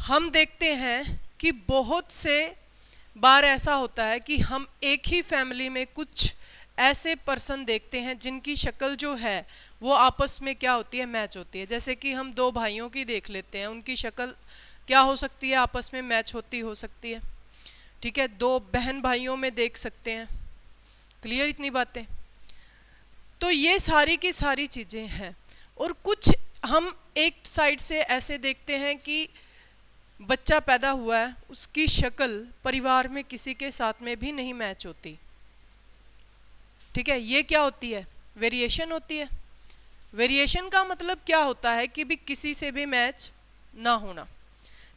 हम देखते हैं कि बहुत से बार ऐसा होता है कि हम एक ही फैमिली में कुछ ऐसे पर्सन देखते हैं जिनकी शक्ल जो है वो आपस में क्या होती है, मैच होती है। जैसे कि हम दो भाइयों की देख लेते हैं, उनकी शक्ल क्या हो सकती है, आपस में मैच होती हो सकती है। ठीक है, दो बहन भाइयों में देख सकते हैं। क्लियर इतनी बातें? तो ये सारी की सारी चीज़ें हैं। और कुछ हम एक साइड से ऐसे देखते हैं कि बच्चा पैदा हुआ है, उसकी शक्ल परिवार में किसी के साथ में भी नहीं मैच होती। ठीक है, ये क्या होती है, वेरिएशन होती है। वेरिएशन का मतलब क्या होता है कि भी किसी से भी मैच ना होना।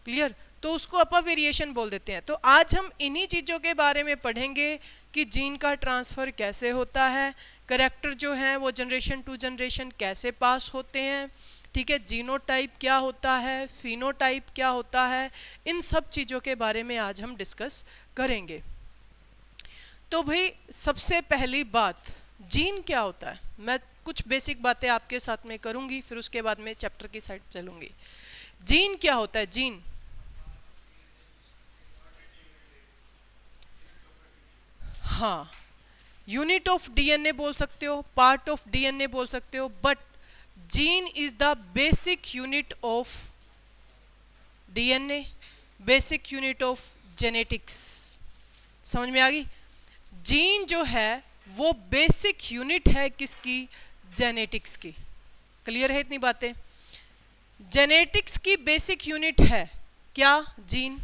क्लियर? तो उसको अपन वेरिएशन बोल देते हैं। तो आज हम इन्हीं चीज़ों के बारे में पढ़ेंगे कि जीन का ट्रांसफ़र कैसे होता है, करैक्टर जो है वो जनरेशन टू जनरेशन कैसे पास होते हैं। ठीक है, जीनोटाइप क्या होता है, फिनोटाइप क्या होता है, इन सब चीज़ों के बारे में आज हम डिस्कस करेंगे। तो भाई सबसे पहली बात, जीन क्या होता है। मैं कुछ बेसिक बातें आपके साथ में करूंगी, फिर उसके बाद में चैप्टर की साइड चलूंगी। जीन क्या होता है? जीन, हाँ, यूनिट ऑफ डीएनए बोल सकते हो, पार्ट ऑफ डीएनए बोल सकते हो, but gene is the basic unit of DNA, basic unit of genetics. समझ में आ गई? जीन जो है वो बेसिक यूनिट है किसकी? जेनेटिक्स की। क्लियर है इतनी बातें? जेनेटिक्स की बेसिक यूनिट है क्या? जीन।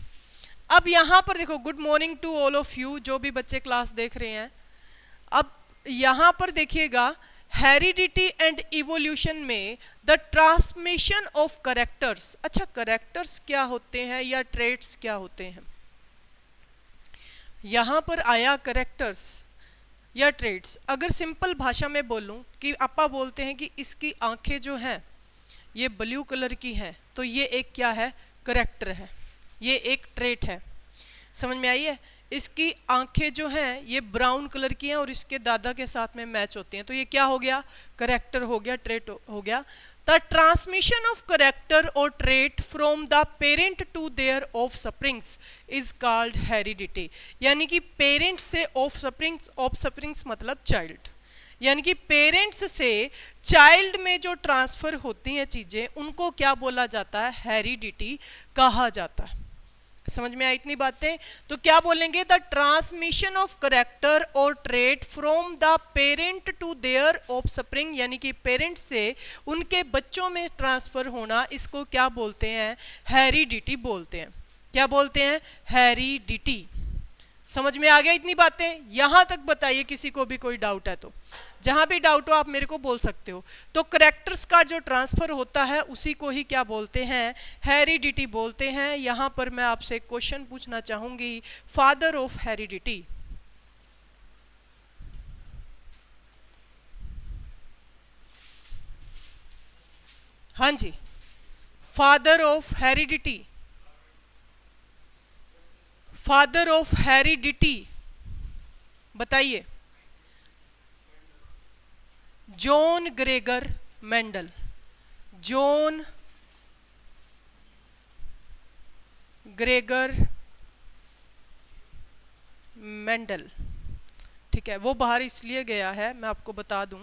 अब यहां पर देखो, good morning to all of you, जो भी बच्चे क्लास देख रहे हैं। अब यहां पर देखिएगा, हेरिडिटी एंड इवोल्यूशन में द ट्रांसमिशन ऑफ करेक्टर्स। अच्छा, करेक्टर्स क्या होते हैं या ट्रेट्स क्या होते हैं? यहां पर आया करेक्टर्स या ट्रेट्स। अगर सिंपल भाषा में बोलूं कि आपा बोलते हैं कि इसकी आंखें जो हैं ये ब्लू कलर की हैं, तो ये एक क्या है? करेक्टर है, ये एक ट्रेट है। समझ में आई है? इसकी आंखें जो हैं ये ब्राउन कलर की हैं और इसके दादा के साथ में मैच होती हैं, तो ये क्या हो गया? करेक्टर हो गया, ट्रेट हो गया। द ट्रांसमिशन ऑफ करेक्टर और trait from the parent to their offsprings is called heredity. यानी कि पेरेंट से ऑफस्प्रिंग्स, ऑफस्प्रिंग्स मतलब चाइल्ड, यानी कि पेरेंट्स से चाइल्ड में जो ट्रांसफर होती हैं चीजें, उनको क्या बोला जाता है? हेरिडिटी कहा जाता है। समझ में आई इतनी बातें? तो क्या बोलेंगे? द ट्रांसमिशन ऑफ करेक्टर और trait from the parent to their offspring, यानी कि पेरेंट से उनके बच्चों में ट्रांसफर होना, इसको क्या बोलते हैं? हेरिडिटी बोलते हैं। क्या बोलते हैं? हेरिडिटी। समझ में आ गया इतनी बातें? यहां तक बताइए, किसी को भी कोई डाउट है तो। जहां भी डाउट हो आप मेरे को बोल सकते हो। तो करेक्टर्स का जो ट्रांसफर होता है उसी को ही क्या बोलते हैं? हेरिडिटी बोलते हैं। यहां पर मैं आपसे क्वेश्चन पूछना चाहूंगी, फादर ऑफ हेरिडिटी। हाँ जी, father of heredity, father of heredity बताइए। John Gregor Mendel. John Gregor Mendel. ठीक है, वो बाहर इसलिए गया है, मैं आपको बता दूं,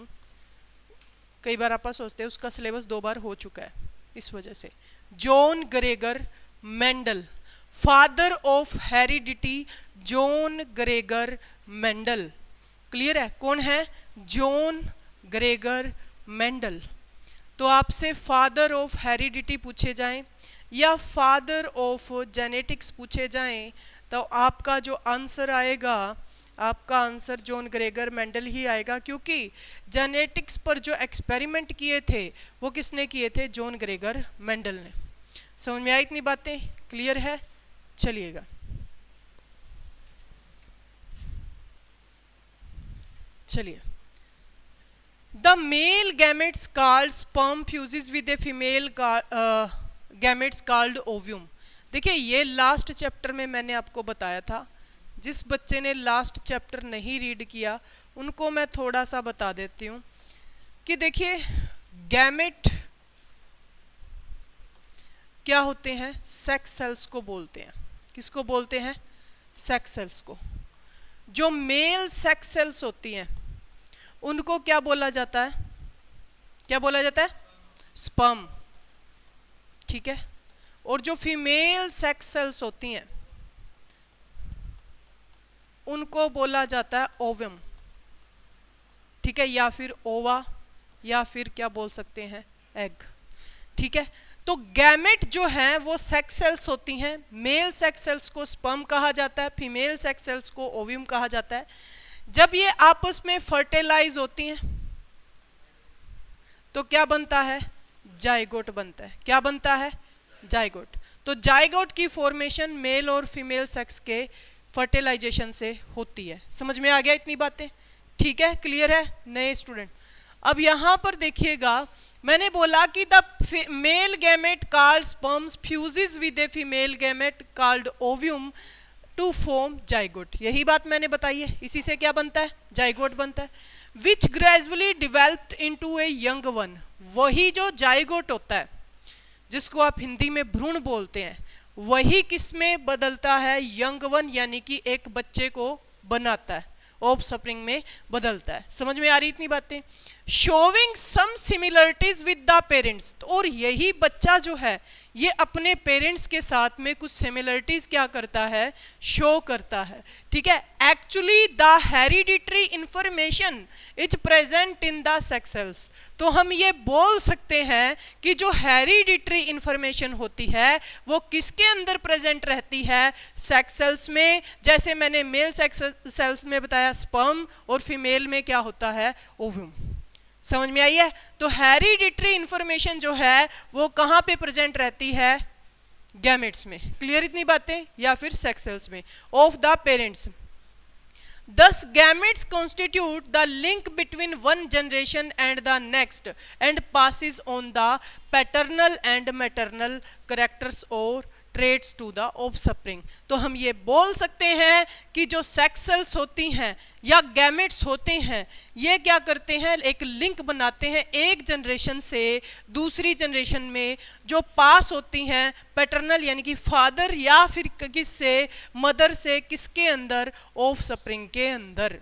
कई बार आप सोचते हैं उसका सिलेबस 2 बार हो चुका है, इस वजह से। John Gregor Mendel, father of heredity, John Gregor Mendel. Clear है? कौन है? John Gregor Mendel. तो आपसे फादर ऑफ हेरिडिटी पूछे जाएं या फादर ऑफ जेनेटिक्स पूछे जाएं, तो आपका जो आंसर आएगा, आपका आंसर जॉन ग्रेगर मेंडल ही आएगा, क्योंकि जेनेटिक्स पर जो एक्सपेरिमेंट किए थे वो किसने किए थे? जॉन ग्रेगर मेंडल ने। समझ में आई इतनी बातें? क्लियर है? चलिएगा, चलिए। The male gametes called sperm fuses with a female gametes called ovum। देखिए, ये लास्ट चैप्टर में मैंने आपको बताया था। जिस बच्चे ने लास्ट चैप्टर नहीं रीड किया उनको मैं थोड़ा सा बता देती हूँ कि देखिए, गैमेट क्या होते हैं? सेक्स सेल्स को बोलते हैं। किसको बोलते हैं? सेक्स सेल्स को। जो मेल सेक्स सेल्स होती हैं उनको क्या बोला जाता है? क्या बोला जाता है? स्पर्म। ठीक है। और जो फीमेल सेक्स सेल्स होती हैं उनको बोला जाता है ओवम। ठीक है, या फिर ओवा, या फिर क्या बोल सकते हैं? एग। ठीक है। तो गैमेट जो है वो सेक्स सेल्स होती हैं। मेल सेक्स सेल्स को स्पर्म कहा जाता है, फीमेल सेक्स सेल्स को ओव्यूम कहा जाता है। जब ये आपस में फर्टिलाइज होती हैं तो क्या बनता है? जाइगोट बनता है। क्या बनता है? जाइगोट। तो जाइगोट की फॉर्मेशन मेल और फीमेल सेक्स के फर्टिलाइजेशन से होती है। समझ में आ गया इतनी बातें? ठीक है, क्लियर है नए स्टूडेंट? अब यहां पर देखिएगा, मैंने बोला कि the male gamete called sperms fuses with a female gamete called ovum to form zygote. यही बात मैंने बताई है। इसी से क्या बनता है? जाइगोट बनता है। Which gradually developed into a young one. वही जो जाइगोट होता है जिसको आप हिंदी में भ्रूण बोलते हैं, वही किसमें बदलता है? यंग वन, यानी कि एक बच्चे को बनाता है, ऑफ स्प्रिंग में बदलता है। समझ में आ रही इतनी बातें? Showing some similarities with the parents. और यही बच्चा जो है ये अपने पेरेंट्स के साथ में कुछ सिमिलरिटीज क्या करता है? शो करता है। ठीक है। Actually the hereditary information is present in the sex cells. तो हम ये बोल सकते हैं कि जो हेरिडिटरी इंफॉर्मेशन होती है वो किसके अंदर प्रेजेंट रहती है? सेक्स सेल्स में। जैसे मैंने मेल सेक्स सेल्स में बताया स्पर्म, और फीमेल में क्या होता है? ओव्यूम। समझ में आई है? तो हेरिडिटरी इंफॉर्मेशन जो है वो कहां पे प्रेजेंट रहती है? गैमेट्स में। क्लियर इतनी बातें? या फिर सेक्स सेल्स में of the parents. Thus gametes constitute the link between one generation and the next and passes on the paternal and maternal characters or traits to the offspring. तो हम ये बोल सकते हैं कि जो सेक्स सेल्स होती हैं या गैमेट्स होते हैं ये क्या करते हैं? एक लिंक बनाते हैं एक जनरेशन से दूसरी जनरेशन में, जो पास होती हैं पैटर्नल यानी कि फादर या फिर किससे? मदर से। किसके अंदर? ऑफस्प्रिंग के अंदर।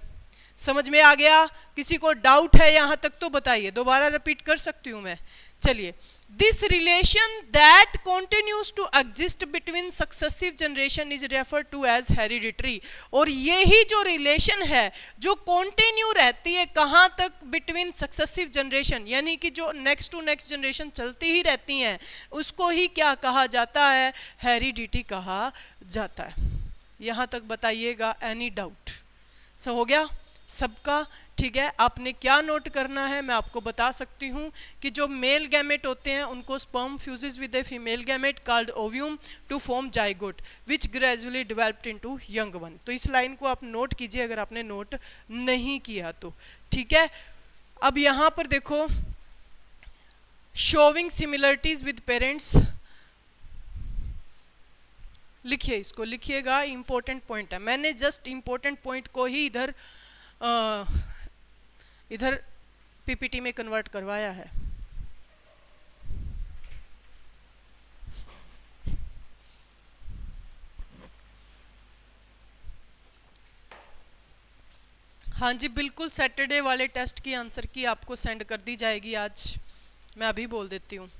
समझ में आ गया? किसी को डाउट है यहां तक तो बताइए, दोबारा रिपीट कर सकती हूं मैं। चलिए, this relation that continues to exist between successive generation is refer to as hereditary. और यही जो रिलेशन है जो कंटिन्यू रहती है कहां तक? बिटवीन सक्सेसिव जनरेशन, यानी कि जो नेक्स्ट टू नेक्स्ट जनरेशन चलती ही रहती हैं, उसको ही क्या कहा जाता है? हेरिडिटी कहा जाता है। यहां तक बताइएगा, एनी डाउट? सब हो गया सबका? ठीक है। आपने क्या नोट करना है मैं आपको बता सकती हूं कि जो मेल गैमेट होते हैं उनको sperm fuses with a female gamete called ovum to form zygote which gradually developed into young one. तो इस लाइन को आप नोट कीजिए अगर आपने नोट नहीं किया तो। ठीक है। अब यहां पर देखो, शोविंग सिमिलरिटीज विद पेरेंट्स, लिखिए, इसको लिखिएगा, इंपॉर्टेंट पॉइंट है। मैंने जस्ट इंपॉर्टेंट पॉइंट को ही इधर पीपीटी में कन्वर्ट करवाया है। हाँ जी बिल्कुल, सैटरडे वाले टेस्ट की आंसर की आपको सेंड कर दी जाएगी आज। मैं अभी बोल देती हूँ।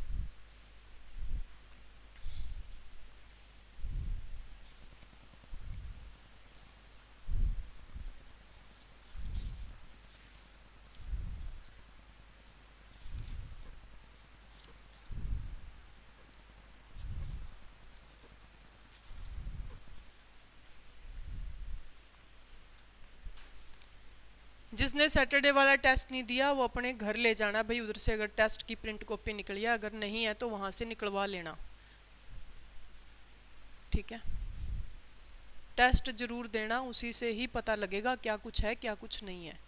जिसने सैटरडे वाला टेस्ट नहीं दिया वो अपने घर ले जाना भाई, उधर से अगर टेस्ट की प्रिंट कॉपी निकली है, अगर नहीं है तो वहां से निकलवा लेना। ठीक है। टेस्ट जरूर देना, उसी से ही पता लगेगा क्या कुछ है क्या कुछ नहीं है।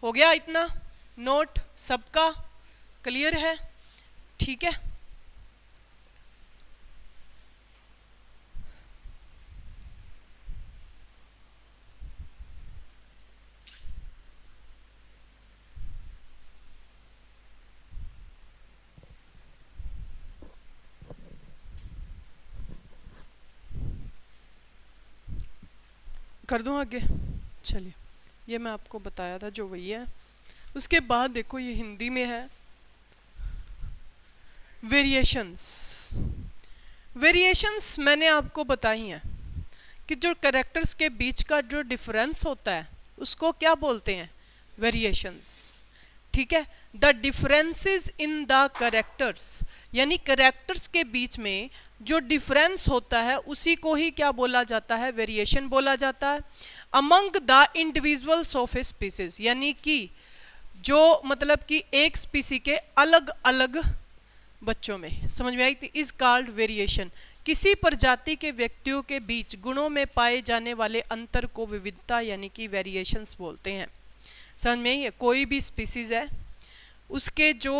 हो गया इतना? नोट सबका क्लियर है? ठीक है। कर दूं आगे? चलिए, ये मैं आपको बताया था जो वही है। उसके बाद देखो ये हिंदी में है, वेरिएशंस। वेरिएशंस मैंने आपको बताई हैं कि जो कैरेक्टर्स के बीच का जो डिफरेंस होता है उसको क्या बोलते हैं? वेरिएशंस। ठीक है, the differences in the characters, यानी कैरेक्टर्स के बीच में जो डिफरेंस होता है उसी को ही क्या बोला जाता है? वेरिएशन बोला जाता है। Among the individuals of a species, यानी कि जो मतलब कि एक स्पीसी के अलग अलग बच्चों में, समझ में आई? Is called variation. किसी प्रजाति के व्यक्तियों के बीच गुणों में पाए जाने वाले अंतर को विविधता यानी कि वेरिएशंस बोलते हैं। समझ में आई है? कोई भी स्पीसीज है, उसके जो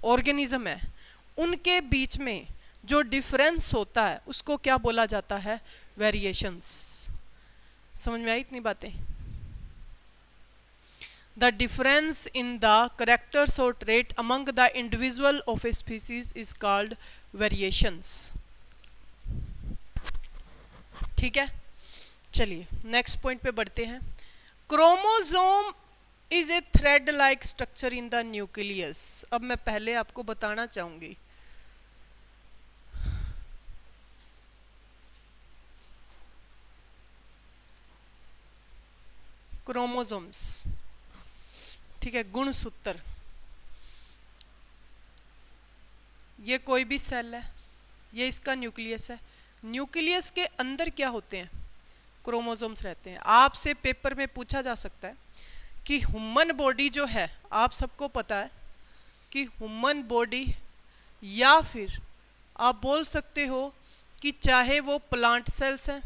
ऑर्गेनिज्म है उनके बीच में जो डिफरेंस होता है उसको क्या बोला जाता है? वेरिएशंस। समझ में आई इतनी बातें? The difference in the characters or trait among the individual of a species is called variations. ठीक है, चलिए नेक्स्ट पॉइंट पे बढ़ते हैं। Chromosome is a thread like structure in the nucleus. अब मैं पहले आपको बताना चाहूंगी, क्रोमोसोम्स, ठीक है, गुणसूत्र। ये कोई भी सेल है, ये इसका न्यूक्लियस है। न्यूक्लियस के अंदर क्या होते हैं? क्रोमोसोम्स रहते हैं। आपसे पेपर में पूछा जा सकता है कि ह्यूमन बॉडी जो है, आप सबको पता है कि ह्यूमन बॉडी, या फिर आप बोल सकते हो कि चाहे वो प्लांट सेल्स हैं,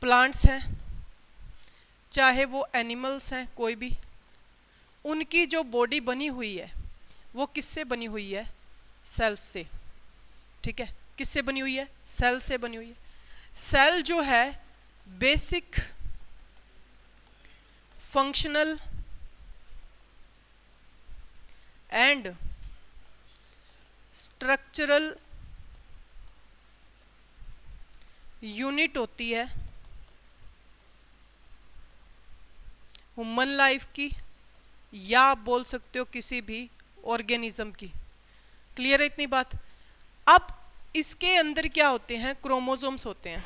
प्लांट्स हैं, चाहे वो एनिमल्स हैं, कोई भी, उनकी जो बॉडी बनी हुई है वो किससे बनी हुई है? सेल्स से। ठीक है, किससे बनी हुई है? सेल से बनी हुई है। सेल जो है basic functional and structural unit होती है ह्यूमन लाइफ की, या आप बोल सकते हो किसी भी ऑर्गेनिज्म की। क्लियर है इतनी बात? अब इसके अंदर क्या होते हैं? क्रोमोसोम्स होते हैं।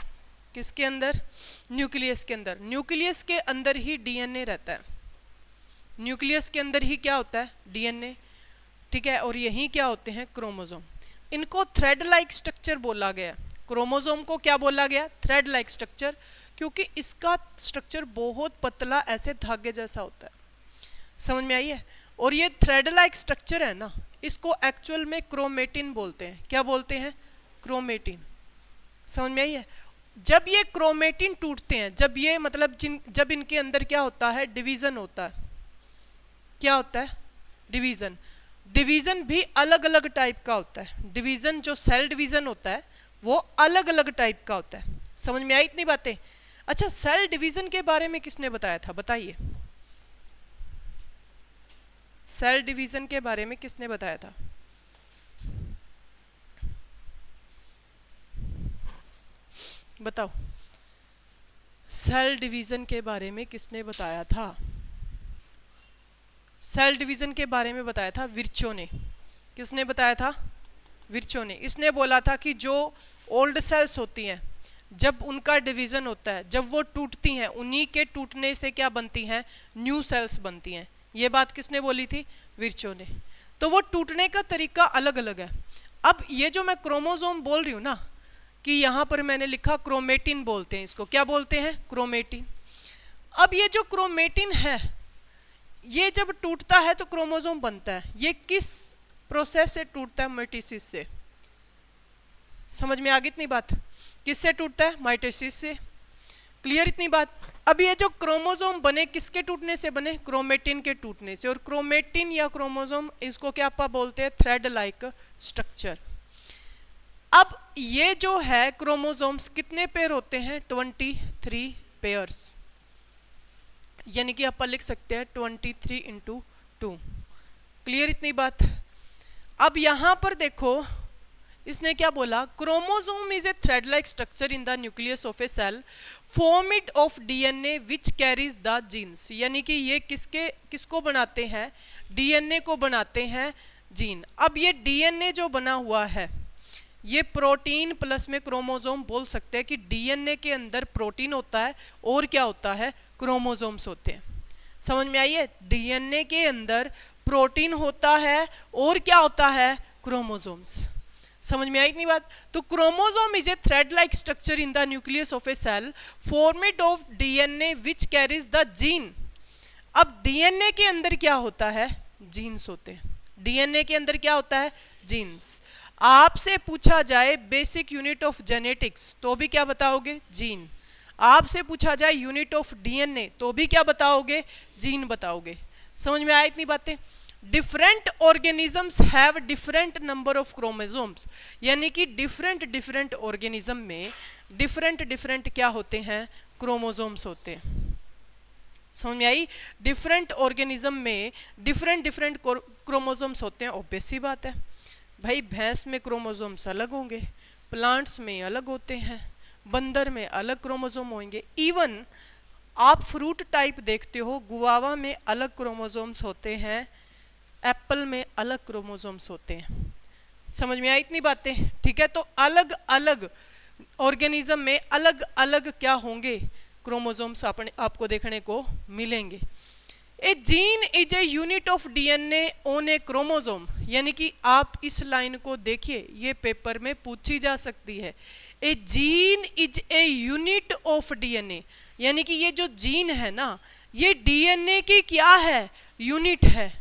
किसके अंदर? न्यूक्लियस के अंदर। न्यूक्लियस के अंदर ही डीएनए रहता है। न्यूक्लियस के अंदर ही क्या होता है? डीएनए। ठीक है, और यही क्या होते हैं? क्रोमोसोम। इनको थ्रेड लाइक स्ट्रक्चर बोला गया। क्रोमोसोम को क्या बोला गया? थ्रेड लाइक स्ट्रक्चर, क्योंकि इसका स्ट्रक्चर बहुत पतला ऐसे धागे जैसा होता है। समझ में आई है? और ये थ्रेड लाइक स्ट्रक्चर है ना, इसको एक्चुअल में क्रोमेटिन बोलते हैं। क्या बोलते हैं? क्रोमेटिन। समझ में आई है? जब ये क्रोमेटिन टूटते हैं, जब ये मतलब जब इनके अंदर क्या होता है? डिवीजन होता है। क्या होता है? डिवीजन। डिवीजन भी अलग अलग टाइप का होता है। डिवीजन जो सेल डिवीजन होता है वो अलग अलग टाइप का होता है। समझ में आई इतनी बातें? अच्छा, सेल डिवीजन के बारे में किसने बताया था? बताइए, सेल डिवीजन के बारे में किसने बताया था? बताओ, सेल डिवीजन के बारे में किसने बताया था? सेल डिवीजन के बारे में बताया था विर्चो ने। किसने बताया था? विर्चो ने। इसने बोला था कि जो ओल्ड सेल्स होती हैं, जब उनका डिवीजन होता है, जब वो टूटती हैं, उन्हीं के टूटने से क्या बनती हैं? न्यू सेल्स बनती हैं। ये बात किसने बोली थी? विर्चो ने। तो वो टूटने का तरीका अलग अलग है। अब ये जो मैं क्रोमोसोम बोल रही हूँ ना, कि यहाँ पर मैंने लिखा क्रोमेटिन बोलते हैं इसको। क्या बोलते हैं? क्रोमेटिन। अब ये जो क्रोमेटिन है, ये जब टूटता है तो क्रोमोसोम बनता है। ये किस प्रोसेस से टूटता है? माइटोसिस से। समझ में आ गई इतनी बात? किससे टूटता है? माइटोसिस से। क्लियर इतनी बात? अब ये जो क्रोमोसोम बने किसके टूटने से बने? क्रोमेटिन के टूटने से। और क्रोमेटिन या क्रोमोसोम, इसको क्या आप बोलते हैं? Thread like structure. अब ये जो है क्रोमोसोम्स कितने पेयर होते हैं? 23 पेयर्स, यानी कि आप लिख सकते हैं 23 × 2। क्लियर इतनी बात? अब यहां पर देखो, इसने क्या बोला, chromosome is a thread like structure in the nucleus of a cell formed of DNA which carries the genes. यानी कि ये किसको बनाते हैं, डीएनए को बनाते हैं जीन। अब ये डीएनए जो बना हुआ है ये प्रोटीन प्लस में क्रोमोसोम बोल सकते हैं कि डीएनए के अंदर प्रोटीन होता है और क्या होता है, क्रोमोसोम्स होते हैं। समझ में आई है, डीएनए के अंदर प्रोटीन होता है और क्या होता है, क्रोमोसोम्स। समझ में आई इतनी बात। तो chromosome is a thread like structure in the nucleus of a cell formed of DNA which carries the gene. अब डीएनए के अंदर क्या होता है, जीन्स होते हैं। डीएनए के अंदर क्या होता है, जीन्स। आपसे पूछा जाए बेसिक यूनिट ऑफ जेनेटिक्स तो भी क्या बताओगे, जीन। आपसे पूछा जाए यूनिट ऑफ डीएनए तो भी क्या बताओगे, जीन बताओगे। समझ में आया इतनी बातें। Different organisms have different number of chromosomes. यानी कि डिफरेंट ऑर्गेनिज्म में डिफरेंट क्या होते हैं, क्रोमोसोम्स होते हैं। समझ में आई। डिफरेंट ऑर्गेनिज्म में डिफरेंट क्रोमोसोम्स होते हैं। ऑब्वियस सी बात है भाई, भैंस में क्रोमोसोम्स अलग होंगे, प्लांट्स में अलग होते हैं, बंदर में अलग क्रोमोसोम होंगे। इवन आप फ्रूट टाइप देखते हो, गुआवा में अलग क्रोमोसोम्स होते हैं, एप्पल में अलग क्रोमोसोम्स होते हैं। समझ में आई इतनी बातें, ठीक है। तो अलग अलग ऑर्गेनिज्म में अलग अलग क्या होंगे, क्रोमोसोम्स आपको देखने को मिलेंगे। A gene is a unit of DNA on a chromosome. यानी कि आप इस लाइन को देखिए, ये पेपर में पूछी जा सकती है। A gene is a unit of DNA. यानी कि ये जो जीन है ना, ये डीएनए की क्या है, यूनिट है।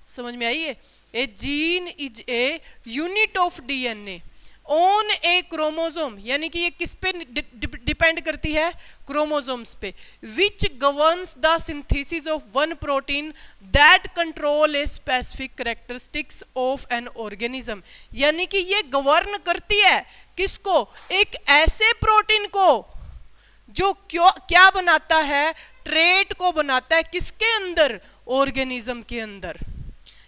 समझ में आई है। A gene is a unit of DNA on a chromosome. यानी कि ये किस पे डिपेंड करती है, क्रोमोसोम्स पे। Which governs the synthesis of one protein that control a specific characteristics of an organism. यानी कि ये गवर्न करती है किसको, एक ऐसे प्रोटीन को जो क्या बनाता है, ट्रेट को बनाता है किसके अंदर, ऑर्गेनिज्म के अंदर।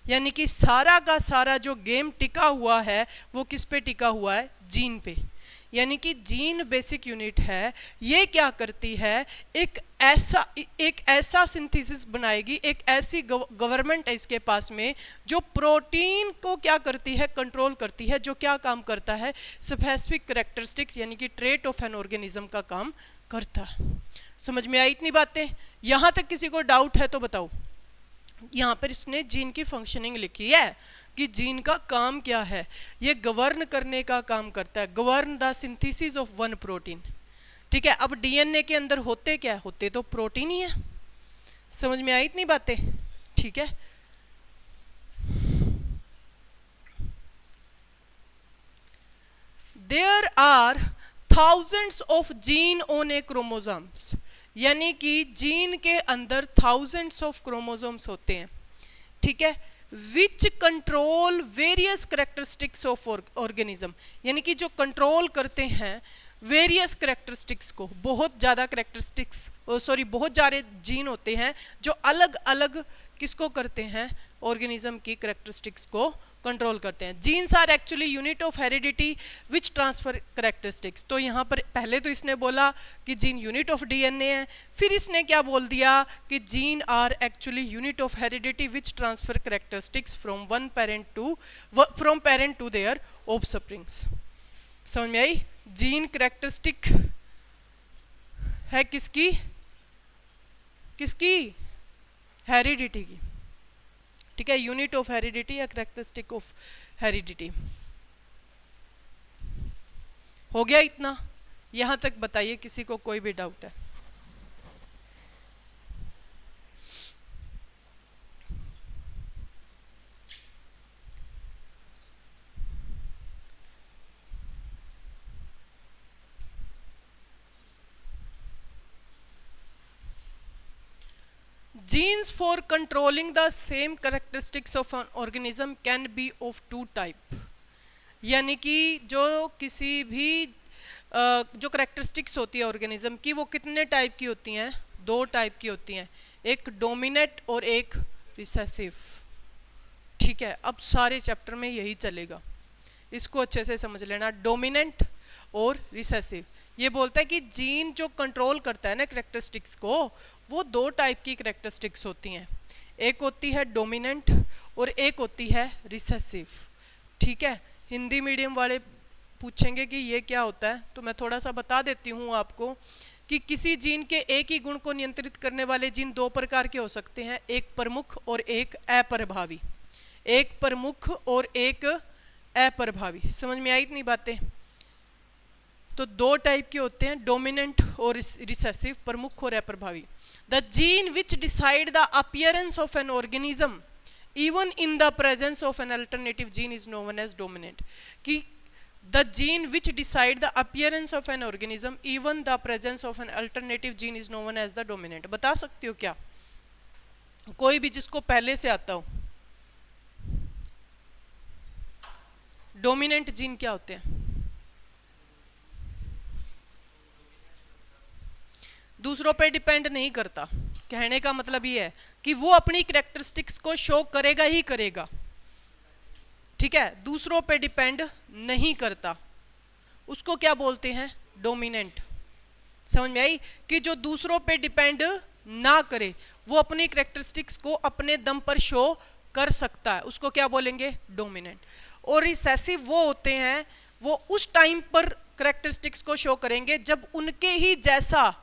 यानी कि सारा का सारा जो गेम टिका हुआ है वो किस पे टिका हुआ है, जीन पे। यानी कि जीन बेसिक यूनिट है। ये क्या करती है, एक ऐसा सिंथेसिस बनाएगी, एक ऐसी गवर्नमेंट है इसके पास में जो प्रोटीन को क्या करती है, कंट्रोल करती है, जो क्या काम करता है, स्पेसिफिक कैरेक्टरिस्टिक्स यानी कि ट्रेट ऑफ एन ऑर्गेनिज्म का काम करता है। समझ में आई इतनी बातें। यहां तक किसी को डाउट है तो बताओ। यहाँ पर इसने जीन की फंक्शनिंग लिखी है कि जीन का काम क्या है, ये गवर्न करने का काम करता है, govern the synthesis of one protein. ठीक है। अब डीएनए के अंदर होते क्या, होते तो प्रोटीन ही है। समझ में आई इतनी बातें, ठीक है। There are thousands of gene on a chromosomes. यानी कि जीन के अंदर थाउजेंड्स ऑफ क्रोमोसोम्स होते हैं, ठीक है। Which control various characteristics of organism. यानी कि जो कंट्रोल करते हैं वेरियस कैरेक्टरिस्टिक्स को, बहुत ज़्यादा बहुत सारे जीन होते हैं जो अलग अलग किसको करते हैं, ऑर्गेनिज्म की कैरेक्टरिस्टिक्स को कंट्रोल करते हैं। Genes are actually unit of heredity which transfer characteristics. तो यहाँ पर पहले तो इसने बोला कि जीन यूनिट ऑफ डीएनए है, फिर इसने क्या बोल दिया कि gene are actually unit of heredity which transfer characteristics from parent to their offsprings. समझ में आई। जीन कैरेक्टरिस्टिक है किसकी, हेरिडिटी की, ठीक है। यूनिट ऑफ हेरिडिटी या कैरेक्टरिस्टिक ऑफ हेरिडिटी। हो गया इतना, यहां तक बताइए किसी को कोई भी डाउट है। Genes for controlling the same characteristics of an organism can be of two type। यानी कि जो किसी भी जो करेक्टरिस्टिक्स होती है ऑर्गेनिज्म की, वो कितने टाइप की होती हैं, दो टाइप की होती हैं, एक डोमिनेंट और एक रिसेसिव। ठीक है। अब सारे चैप्टर में यही चलेगा इसको अच्छे से समझ लेना, डोमिनेंट और रिसेसिव। ये बोलता है कि जीन जो कंट्रोल करता है ना कैरेक्टरिस्टिक्स को, वो दो टाइप की कैरेक्टरिस्टिक्स होती हैं, एक होती है डोमिनेंट और एक होती है रिसेसिव। ठीक है, हिंदी मीडियम वाले पूछेंगे कि ये क्या होता है, तो मैं थोड़ा सा बता देती हूँ आपको कि किसी जीन के एक ही गुण को नियंत्रित करने वाले जीन दो प्रकार के हो सकते हैं, एक प्रमुख और एक अप्रभावी। एक प्रमुख और एक अप्रभावी। समझ में आई इतनी बातें? तो दो टाइप के होते हैं, डोमिनेंट और रिसेसिव, प्रमुख और अप्रभावी। The gene which decide the appearance of an organism even in the presence of an alternative gene is known as dominant. कि the gene which decide the appearance of an organism even the presence of an alternative gene is known as the dominant। बता सकते हो क्या कोई भी जिसको पहले से आता हो? डोमिनेंट जीन क्या होते हैं? दूसरों पे डिपेंड नहीं करता। कहने का मतलब ये है कि वो अपनी कैरेक्टरिस्टिक्स को शो करेगा ही करेगा। ठीक है, दूसरों पे डिपेंड नहीं करता, उसको क्या बोलते हैं? डोमिनेंट। समझ में आई? कि जो दूसरों पे डिपेंड ना करे, वो अपनी कैरेक्टरिस्टिक्स को अपने दम पर शो कर सकता है, उसको क्या बोलेंगे? डोमिनेंट। और रिसेसिव वो होते हैं, वो उस टाइम पर कैरेक्टरिस्टिक्स को शो करेंगे जब उनके ही जैसा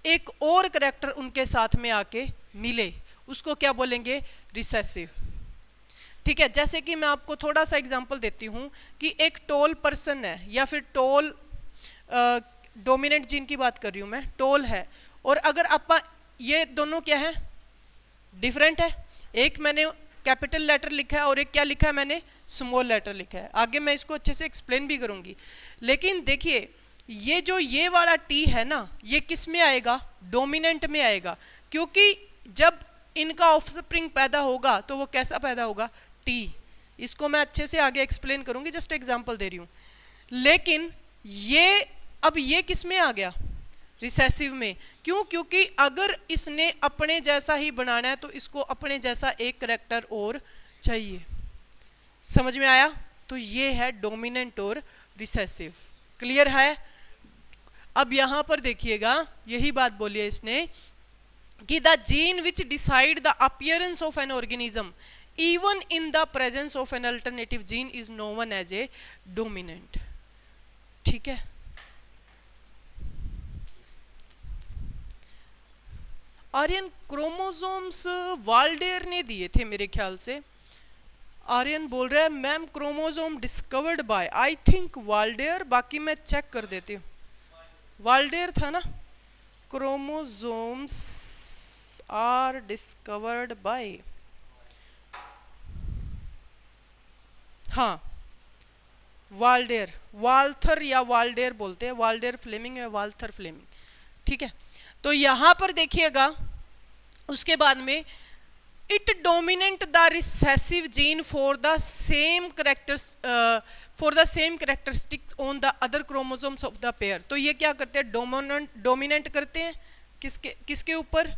एक और कैरेक्टर उनके साथ में आके मिले, उसको क्या बोलेंगे? रिसेसिव। ठीक है, जैसे कि मैं आपको थोड़ा सा एग्जांपल देती हूँ कि एक टॉल पर्सन है या फिर टॉल, डोमिनेंट जीन की बात कर रही हूँ मैं, टॉल है, और अगर आप ये दोनों क्या है? डिफरेंट है। एक मैंने कैपिटल लेटर लिखा है और एक क्या लिखा है मैंने? स्मॉल लेटर लिखा है। आगे मैं इसको अच्छे से एक्सप्लेन भी करूँगी। लेकिन देखिए, ये जो ये वाला टी है ना, ये किस में आएगा? डोमिनेंट में आएगा, क्योंकि जब इनका ऑफस्प्रिंग पैदा होगा तो वो कैसा पैदा होगा? टी। इसको मैं अच्छे से आगे एक्सप्लेन करूंगी, जस्ट एग्जांपल दे रही हूं। लेकिन ये अब ये किस में आ गया? रिसेसिव में। क्यों? क्योंकि अगर इसने अपने जैसा ही बनाना है तो इसको अपने जैसा एक कैरेक्टर और चाहिए। समझ में आया? तो ये है डोमिनेंट और रिसेसिव। क्लियर है? अब यहां पर देखिएगा, यही बात बोली है इसने कि the gene which decide the appearance of an organism even in the presence of an alternative gene is known as a dominant। ठीक है, आर्यन क्रोमोसोम्स वाल्डेयर ने दिए थे मेरे ख्याल से। आर्यन बोल रहा है ma'am chromosome discovered by, I think Waldeyer, बाकी मैं चेक कर देती हूँ। वाल्डेयर था ना? क्रोमोसोम्स आर डिस्कवर्ड बाय, हाँ वाल्डेयर, वाल्थर या वाल्डेयर बोलते हैं, वाल्डेयर फ्लेमिंग या वाल्थर फ्लेमिंग। ठीक है, तो यहां पर देखिएगा उसके बाद में it dominant the recessive gene for the same characters for the same characteristic on the other chromosomes of the pair. तो ये क्या करते हैं? डोमिनेंट करते हैं किसके ऊपर?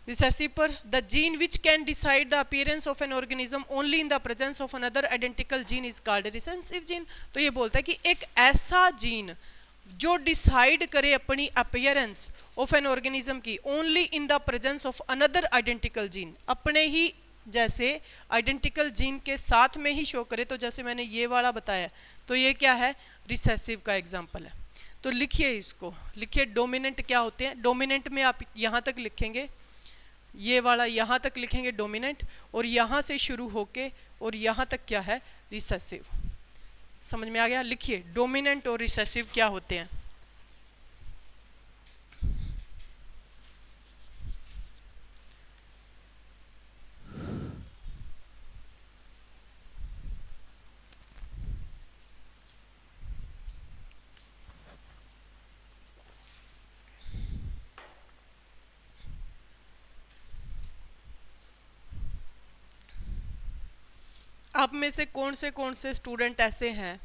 रिसेसिव पर। The gene which can decide the appearance of an organism only in the presence of another identical gene is called recessive gene. तो ये बोलता है कि एक ऐसा जीन जो डिसाइड करे अपनी अपीयरेंस ऑफ एन ऑर्गेनिज्म की only in the presence of another identical gene, अपने ही जैसे आइडेंटिकल जीन के साथ में ही शो करे। तो जैसे मैंने ये वाला बताया, तो ये क्या है? रिसेसिव का एग्जाम्पल है। तो लिखिए इसको, लिखिए डोमिनेंट क्या होते हैं। डोमिनेंट में आप यहाँ तक लिखेंगे, ये वाला यहाँ तक लिखेंगे डोमिनेंट, और यहाँ से शुरू होके और यहाँ तक क्या है? रिसेसिव। समझ में आ गया? लिखिए डोमिनेंट और रिसेसिव क्या होते हैं। आप में से कौन से स्टूडेंट ऐसे हैं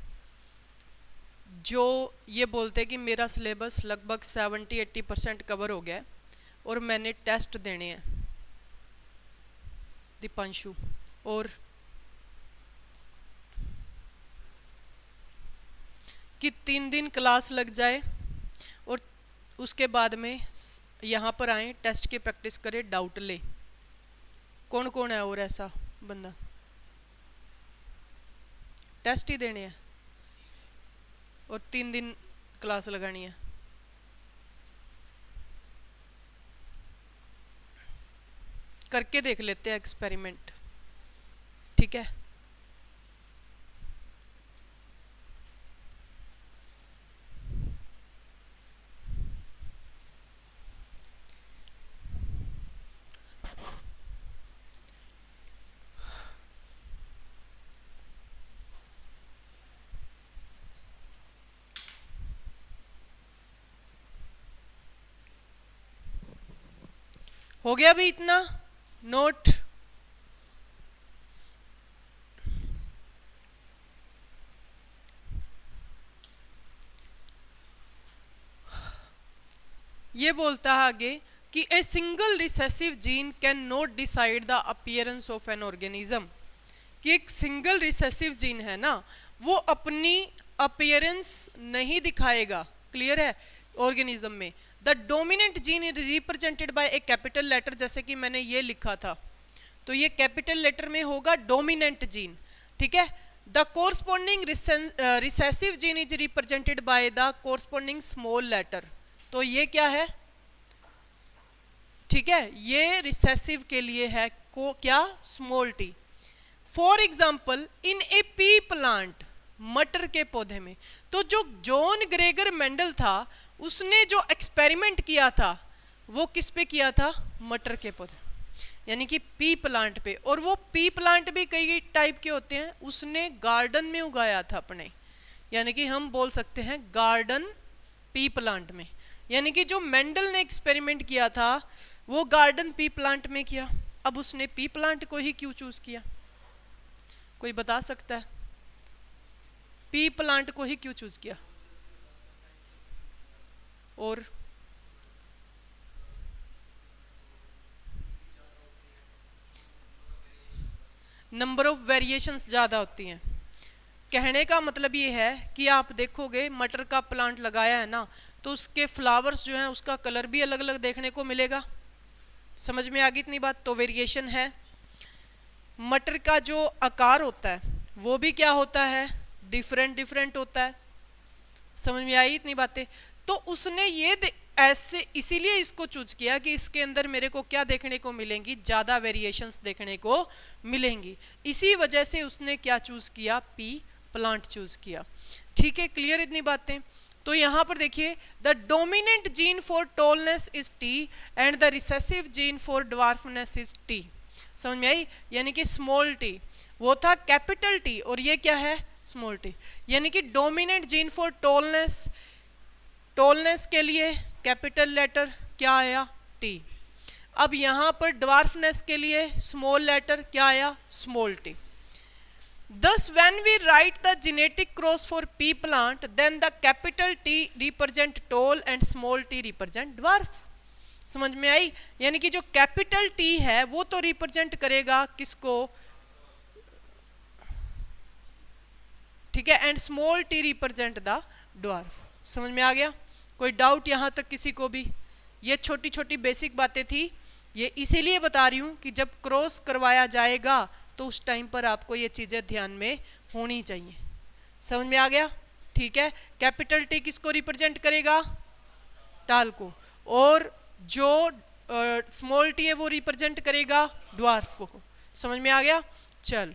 जो ये बोलते हैं कि मेरा सिलेबस लगभग 70-80% कवर हो गया और मैंने टेस्ट देने हैं? दीपांशु और कि 3 दिन क्लास लग जाए और उसके बाद में यहाँ पर आए, टेस्ट की प्रैक्टिस करें, डाउट ले। कौन कौन है और ऐसा बंदा? टेस्ट ही देने हैं और 3 दिन क्लास लगानी है। करके देख लेते हैं एक्सपेरिमेंट, ठीक है। हो गया भी इतना नोट? ये बोलता है आगे कि a single recessive gene can not decide the appearance of an organism, कि एक सिंगल रिसेसिव जीन है ना, वो अपनी अपीयरेंस नहीं दिखाएगा, क्लियर है, ऑर्गेनिज्म में। The dominant gene is represented by a capital letter, जैसे कि मैंने ये लिखा था, तो ये कैपिटल लेटर में होगा डोमिनेंट जीन, ठीक है। The corresponding recessive gene is represented by the corresponding small letter, तो ये क्या है, ठीक है, ये रिसेसिव के लिए है क्या, small T. For example in A P plant, मटर के पौधे में, तो जो जॉन ग्रेगर मेंडल था उसने जो एक्सपेरिमेंट किया था वो किस पे किया था, मटर के पौधे, यानी कि पी प्लांट पे। और वो पी प्लांट भी कई टाइप के होते हैं, उसने गार्डन में उगाया था अपने, यानी कि हम बोल सकते हैं गार्डन पी प्लांट में, यानी कि जो मेंडल ने एक्सपेरिमेंट किया था वो गार्डन पी प्लांट में किया। अब उसने पी प्लांट को ही क्यों चूज किया, कोई बता सकता है? पी प्लांट को ही क्यों चूज किया? और नंबर ऑफ वेरिएशंस ज़्यादा होती हैं। कहने का मतलब ये है कि आप देखोगे मटर का प्लांट लगाया है ना, तो उसके फ्लावर्स जो हैं उसका कलर भी अलग अलग देखने को मिलेगा। समझ में आ गई इतनी बात? तो वेरिएशन है। मटर का जो आकार होता है वो भी क्या होता है, डिफरेंट डिफरेंट होता है। समझ में आई इतनी बातें? तो उसने ये ऐसे इसीलिए इसको चूज किया कि इसके अंदर मेरे को क्या देखने को मिलेंगी, ज्यादा वेरिएशंस देखने को मिलेंगी। इसी वजह से उसने क्या चूज किया, पी प्लांट चूज किया। ठीक है, क्लियर इतनी बातें? तो यहां पर देखिए, the dominant gene for tallness is T and the recessive gene for dwarfness is T. समझ में आई? यानी कि स्मॉल टी वो था कैपिटल टी और ये क्या है, स्मॉल टी। यानी कि dominant gene for tallness, tallness के लिए कैपिटल लेटर क्या आया, टी। अब यहां पर ड्वार्फनेस के लिए स्मॉल लेटर क्या आया, small T. Thus, when we write the genetic cross for pea plant, then the capital T represent tall and small t represent dwarf. समझ में आई? यानी कि जो कैपिटल T है वो तो रिप्रेजेंट करेगा किसको, ठीक है, and small t represent the dwarf. समझ में आ गया? कोई डाउट यहां तक किसी को भी? ये छोटी छोटी बेसिक बातें थी, ये इसीलिए बता रही हूं कि जब क्रॉस करवाया जाएगा तो उस टाइम पर आपको ये चीजें ध्यान में होनी चाहिए। समझ में आ गया? ठीक है, कैपिटल टी किसको रिप्रेजेंट करेगा, टाल को, और जो स्मॉल टी है वो रिप्रेजेंट करेगा ड्वार्फ को। समझ में आ गया? चल,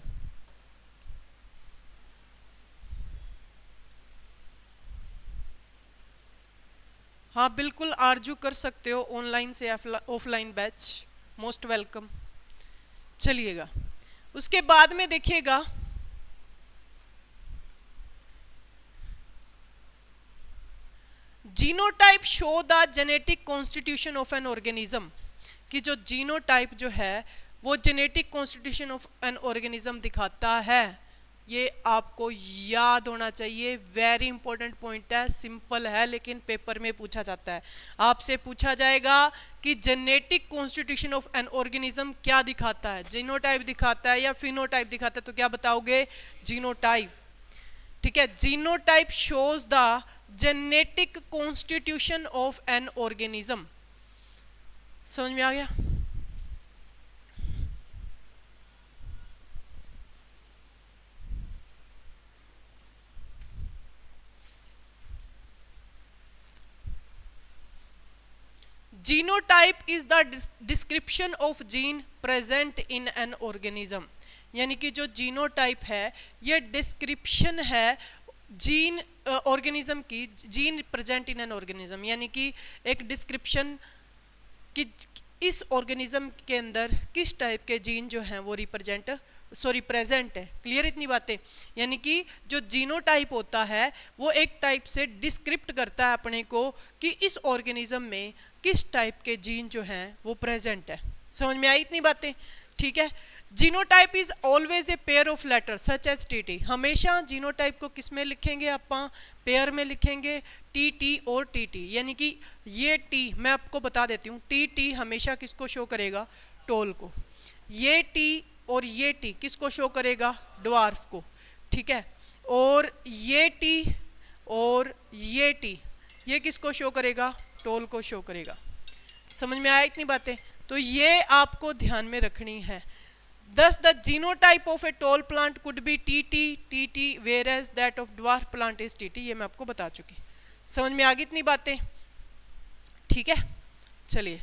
हाँ बिल्कुल आरजू कर सकते हो, ऑनलाइन से ऑफलाइन बैच, मोस्ट वेलकम। चलिएगा, उसके बाद में देखिएगा genotype show the genetic constitution of an organism, कि जो जीनोटाइप जो है वो genetic constitution of an organism दिखाता है। ये आपको याद होना चाहिए, वेरी इंपॉर्टेंट पॉइंट है, सिंपल है लेकिन पेपर में पूछा जाता है। आपसे पूछा जाएगा कि genetic constitution of an organism क्या दिखाता है, जीनोटाइप दिखाता है या फिनोटाइप दिखाता है, तो क्या बताओगे, जीनोटाइप। ठीक है, genotype shows the genetic constitution of an organism. समझ में आ गया? Genotype is the description of gene present in an organism, यानी कि जो जीनोटाइप है ये डिस्क्रिप्शन है जीन ऑर्गेनिज्म की, gene present in an organism, यानी कि एक डिस्क्रिप्शन कि इस ऑर्गेनिज्म के अंदर किस टाइप के जीन जो हैं वो प्रेजेंट है। क्लियर इतनी बातें? यानी कि जो जीनोटाइप होता है वो एक टाइप से डिस्क्रिप्ट करता है अपने को कि इस ऑर्गेनिज्म में किस टाइप के जीन जो हैं वो प्रेजेंट है। समझ में आई इतनी बातें? ठीक है। Genotype is always a pair of letter such as T. हमेशा जीनोटाइप को किस में लिखेंगे? आप पेयर में लिखेंगे, टी और टी। यानी कि ये टी मैं आपको बता देती हूँ, टी हमेशा किसको शो करेगा? टोल को। ये टी और ये टी किसको शो करेगा? ड्वार्फ को। ठीक है। और ये टी और ये टी ये किसको शो करेगा? टोल को शो करेगा। समझ में आया इतनी बातें? तो ये आपको ध्यान में रखनी है। Thus the genotype of a tall plant could be TT, whereas that of dwarf plant is TT। ये मैं आपको बता चुकी। समझ में आ गई इतनी बातें? ठीक है, चलिए।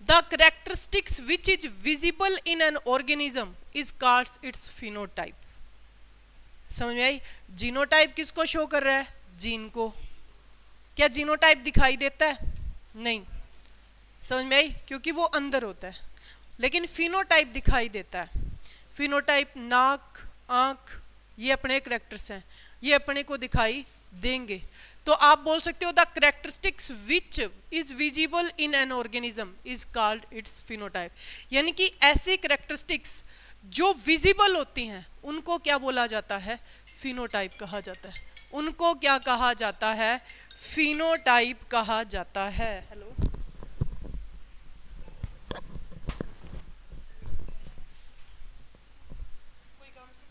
The characteristics which is visible in an organism is called its phenotype। समझ में आई? जीनोटाइप किसको शो कर रहा है? जीन को। क्या जीनोटाइप दिखाई देता है? नहीं। समझ में आई? क्योंकि वो अंदर होता है। लेकिन फिनोटाइप दिखाई देता है। फिनोटाइप नाक, आंख, ये अपने करैक्टर्स हैं, ये अपने को दिखाई देंगे। तो आप बोल सकते हो the characteristics which is visible in an organism is called its phenotype. यानी कि ऐसी करैक्टरिस्टिक्स जो विजिबल होती हैं उनको क्या बोला जाता है? फिनोटाइप कहा जाता है। उनको क्या कहा जाता है? फिनोटाइप कहा जाता है। हेलो, कोई काम से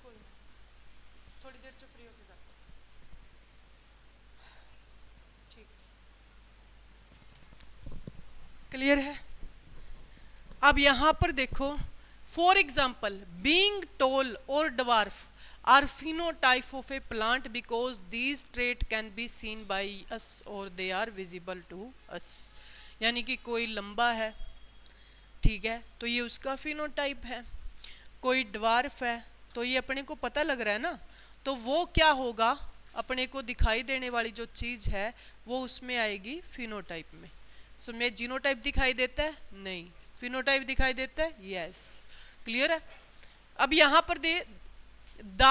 कोई थोड़ी देर से फ्री होके करते हैं। ठीक, क्लियर है? अब यहां पर देखो, फॉर एग्जाम्पल बीइंग टॉल और dwarf are phenotype of a plant because these trait can be seen by us or they are visible to us। यानी कि कोई लंबा है, ठीक है, तो ये उसका फिनोटाइप है। कोई ड्वार्फ है तो ये अपने को पता लग रहा है ना, तो वो क्या होगा? अपने को दिखाई देने वाली जो चीज़ है वो उसमें आएगी फिनोटाइप में। सो में जीनोटाइप दिखाई देता है? नहीं। फिनोटाइप दिखाई देता है? यस। क्लियर है? अब यहाँ पर दे the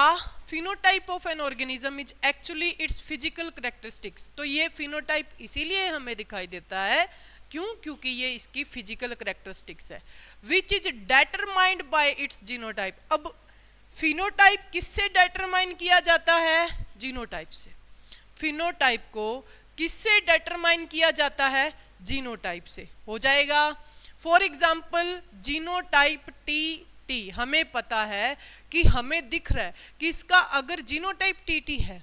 phenotype of an organism is actually its physical characteristics. तो ये फिनोटाइप इसीलिए हमें दिखाई देता है, क्यों? क्योंकि ये इसकी फिजिकल करेक्टरिस्टिक्स है, which is determined bye it's genotype. अब फिनोटाइप किससे डेटरमाइन किया जाता है? जीनोटाइप से। फिनोटाइप को किससे डेटरमाइन किया जाता है? जीनोटाइप से। हो जाएगा। फॉर एग्जाम्पल जीनोटाइप टी हमें पता है कि हमें दिख रहा है कि इसका अगर जीनोटाइप टी है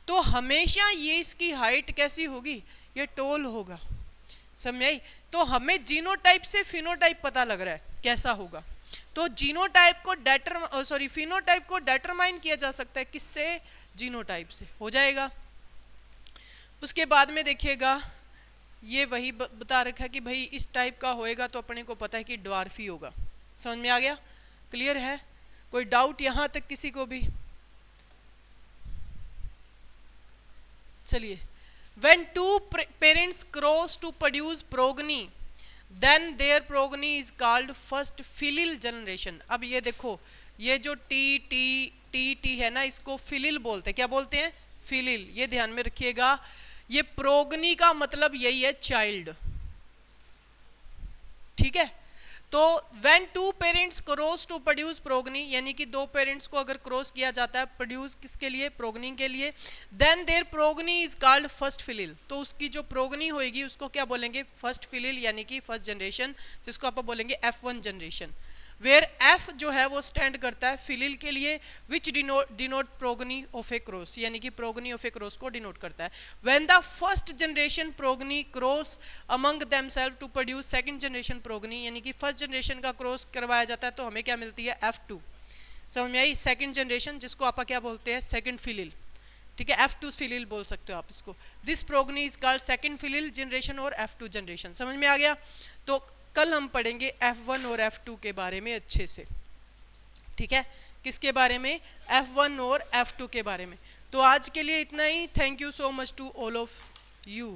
तो हमेशा ये इसकी हाइट कैसी होगी? ये टॉल होगा। समझ आई? तो हमें जीनोटाइप से फिनोटाइप पता लग रहा है कैसा होगा। तो जीनोटाइप को फिनोटाइप को डेटरमाइन किया जा सकता है किससे? जीनोटाइप से। हो जाएगा। उसके बाद में देखिएगा, ये वही बता रखा है कि भाई इस टाइप का होएगा तो अपने को पता है कि ड्वार्फी होगा। समझ में आ गया? क्लियर है? कोई डाउट यहां तक किसी को भी? चलिए। When two parents cross to produce progeny, then their progeny is called first filial generation। अब ये देखो, ये जो टी है ना, इसको फिलिल बोलते हैं। क्या बोलते हैं? फिलिल। ये ध्यान में रखिएगा। ये प्रोगनी का मतलब यही है, चाइल्ड। ठीक है। तो when two parents cross to produce progeny, यानी कि दो पेरेंट्स को अगर क्रॉस किया जाता है प्रोड्यूस किसके लिए, प्रोगनी के लिए, then their progeny is called first filial, तो उसकी जो प्रोगनी होगी उसको क्या बोलेंगे, फर्स्ट फिलिल, यानी कि फर्स्ट जनरेशन, जिसको आप बोलेंगे F1 जनरेशन। वेयर एफ जो है वो स्टैंड करता है फिलिल के लिए, which denote progeny of a cross, यानी कि प्रोगनी ऑफ ए क्रॉस को डिनोट करता है। When the first generation progeny cross among themself to produce second generation progeny, यानी कि फर्स्ट जनरेशन का क्रॉस करवाया जाता है तो हमें क्या मिलती है, F2। समझ में आई, सेकंड जनरेशन जिसको आप क्या बोलते हैं, सेकंड फिलिल, ठीक है, F2 फिलिल बोल सकते हो आप इसको। This progeny is called second filial generation और F2 जनरेशन। समझ में आ गया। तो कल हम पढ़ेंगे F1 और F2 के बारे में अच्छे से, ठीक है, किसके बारे में, F1 और F2 के बारे में। तो आज के लिए इतना ही। Thank you so much to all of you.